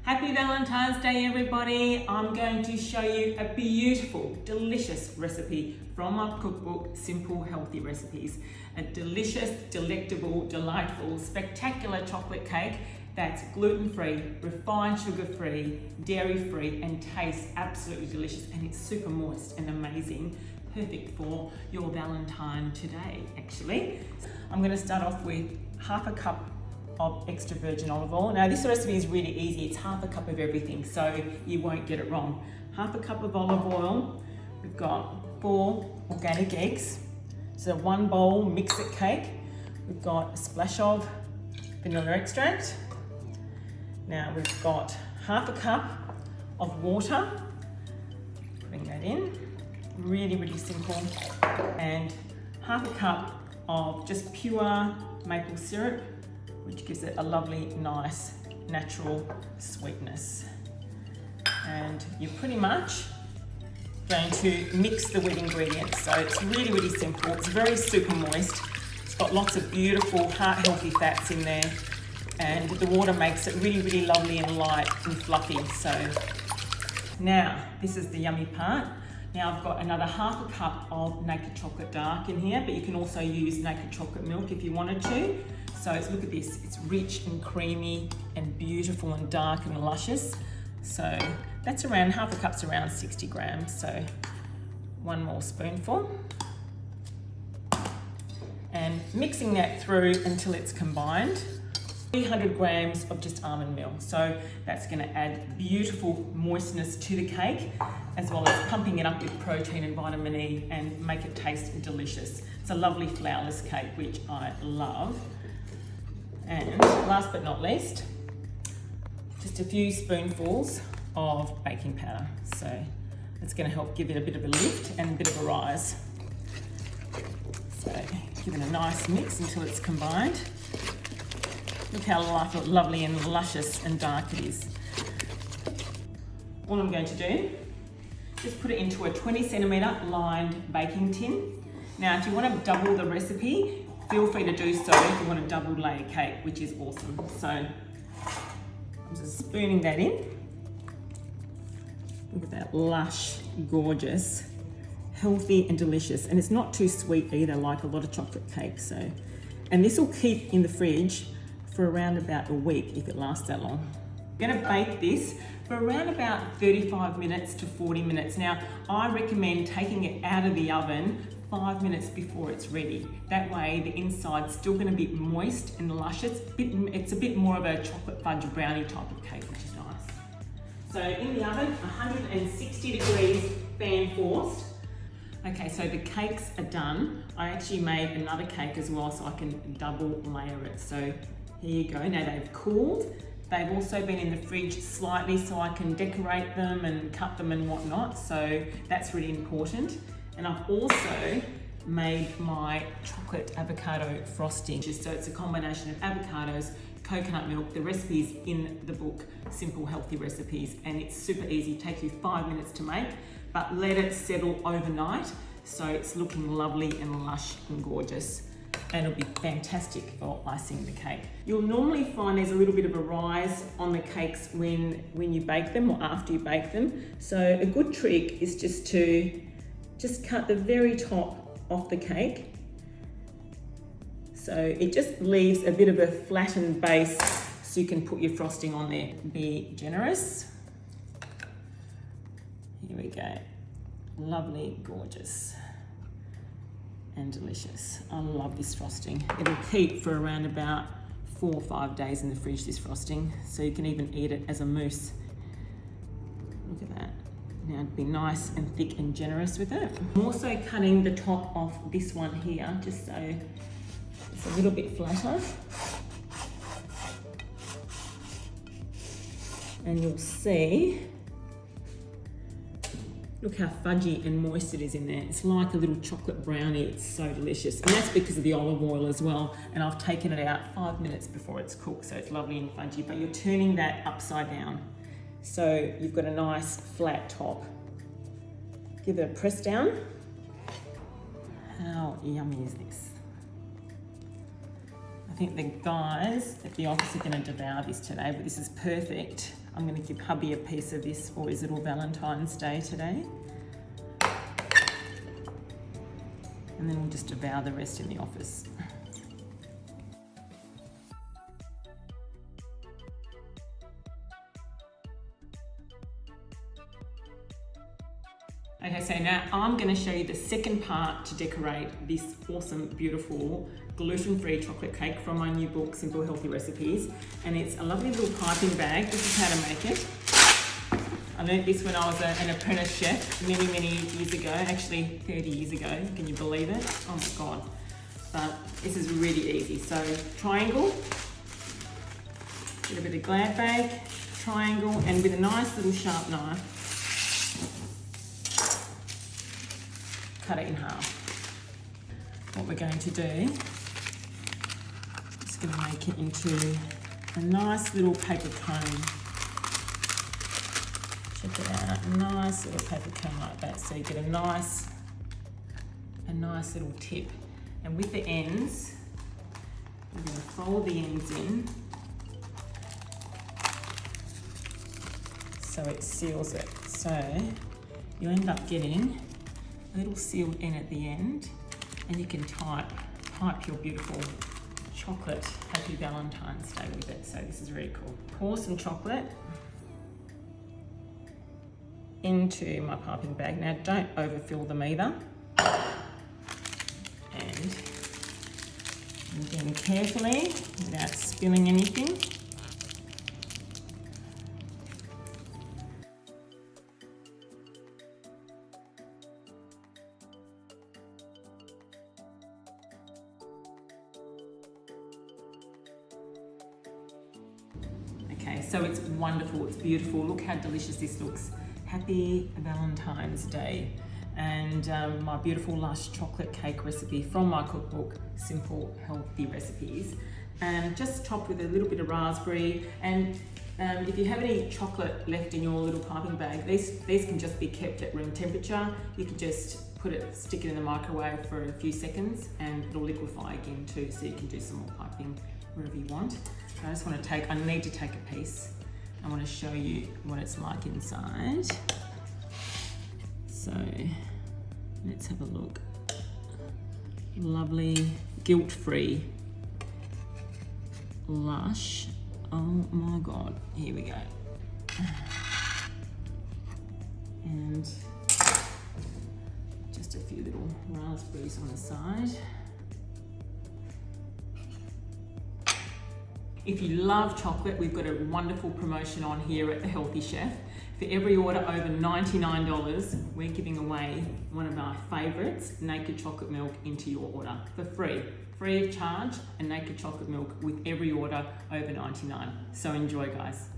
Happy Valentine's Day, everybody. I'm going to show you a beautiful, delicious recipe from my cookbook, Simple Healthy Recipes. A delicious, delectable, delightful, spectacular chocolate cake that's gluten-free, refined sugar-free, dairy-free, and tastes absolutely delicious. And it's super moist and amazing. Perfect for your Valentine today, actually. I'm going to start off with half a cup of extra virgin olive oil. Now this recipe is really easy. It's half a cup of everything, so you won't get it wrong. Half a cup of olive oil. We've got 4 organic eggs. So 1 bowl mix-it cake. We've got a splash of vanilla extract. Now we've got half a cup of water. Bring that in. Really, really simple. And half a cup of just pure maple syrup, which gives it a lovely, nice, natural sweetness. And you're pretty much going to mix the wet ingredients. So it's really, really simple. It's very super moist. It's got lots of beautiful, heart-healthy fats in there. And the water makes it really, really lovely and light and fluffy. So now, this is the yummy part. Now I've got another half a cup of Naked Chocolate Dark in here, but you can also use Naked Chocolate Milk if you wanted to. So look at this, it's rich and creamy and beautiful and dark and luscious. So that's around, half a cup's around 60 grams. So 1 more spoonful. And mixing that through until it's combined. 300 grams of just almond milk. So that's gonna add beautiful moistness to the cake, as well as pumping it up with protein and vitamin E and make it taste delicious. It's a lovely flourless cake, which I love. And last but not least, just a few spoonfuls of baking powder. So it's going to help give it a bit of a lift and a bit of a rise. So give it a nice mix until it's combined. Look how lovely and luscious and dark it is. All I'm going to do, just put it into a 20 centimetre lined baking tin. Now, if you want to double the recipe, feel free to do so if you want a double layer cake, which is awesome. So I'm just spooning that in. Look at that lush, gorgeous, healthy and delicious. And it's not too sweet either, like a lot of chocolate cakes. So, and this will keep in the fridge for around about a week if it lasts that long. I'm gonna bake this for around about 35 minutes to 40 minutes. Now, I recommend taking it out of the oven 5 minutes before it's ready. That way the inside's still going to be moist and luscious. It's a bit more of a chocolate fudge brownie type of cake, which is nice. So in the oven, 160 degrees, fan forced. Okay, so the cakes are done. I actually made another cake as well, so I can double layer it. So here you go. Now they've cooled. They've also been in the fridge slightly so I can decorate them and cut them and whatnot. So that's really important. And I've also made my chocolate avocado frosting. So it's a combination of avocados, coconut milk. The recipe's in the book, Simple Healthy Recipes, and it's super easy. It takes you 5 minutes to make, but let it settle overnight so it's looking lovely and lush and gorgeous. And it'll be fantastic for icing the cake. You'll normally find there's a little bit of a rise on the cakes when you bake them or after you bake them. So a good trick is just to cut the very top off the cake. So it just leaves a bit of a flattened base so you can put your frosting on there. Be generous. Here we go. Lovely, gorgeous, and delicious. I love this frosting. It'll keep for around about 4 or 5 days in the fridge, this frosting. So you can even eat it as a mousse. Look at that. Now be nice and thick and generous with it. I'm also cutting the top off this one here, just so it's a little bit flatter. And you'll see, look how fudgy and moist it is in there. It's like a little chocolate brownie. It's so delicious. And that's because of the olive oil as well. And I've taken it out 5 minutes before it's cooked, so it's lovely and fudgy, but you're turning that upside down. So you've got a nice flat top. Give it a press down. How yummy is this? I think the guys at the office are going to devour this today, but this is perfect I'm going to give hubby a piece of this for his little Valentine's Day today. And then we'll just devour the rest in the office. Okay, so now I'm going to show you the second part to decorate this awesome, beautiful, gluten-free chocolate cake from my new book, Simple Healthy Recipes. And it's a lovely little piping bag. This is how to make it. I learned this when I was an apprentice chef many, many years ago, actually 30 years ago. Can you believe it? Oh my God. But this is really easy. So triangle, get a bit of glad bag, triangle, and with a nice little sharp knife, cut it in half. What we're going to do is going to make it into a nice little paper cone. Check it out, a nice little paper cone like that. So you get a nice little tip. And with the ends, we're going to fold the ends in so it seals it. So you end up getting a little sealed end at the end, and you can type your beautiful chocolate Happy Valentine's Day with it. So this is really cool. Pour some chocolate into my piping bag. Now don't overfill them either. And again, carefully, without spilling anything. Okay, so it's wonderful, it's beautiful. Look how delicious this looks. Happy Valentine's Day. And my beautiful lush chocolate cake recipe from my cookbook, Simple Healthy Recipes. And just topped with a little bit of raspberry. And if you have any chocolate left in your little piping bag, these can just be kept at room temperature. You can just stick it in the microwave for a few seconds and it'll liquefy again too, so you can do some more piping wherever you want. I just want to I need to take a piece. I want to show you what it's like inside. So let's have a look. Lovely, guilt-free, lush. Oh my God, here we go. And just a few little raspberries on the side. If you love chocolate, we've got a wonderful promotion on here at The Healthy Chef. For every order over $99, we're giving away one of our favourites, Naked Chocolate Milk, into your order for free of charge, and Naked Chocolate Milk with every order over $99. So enjoy, guys.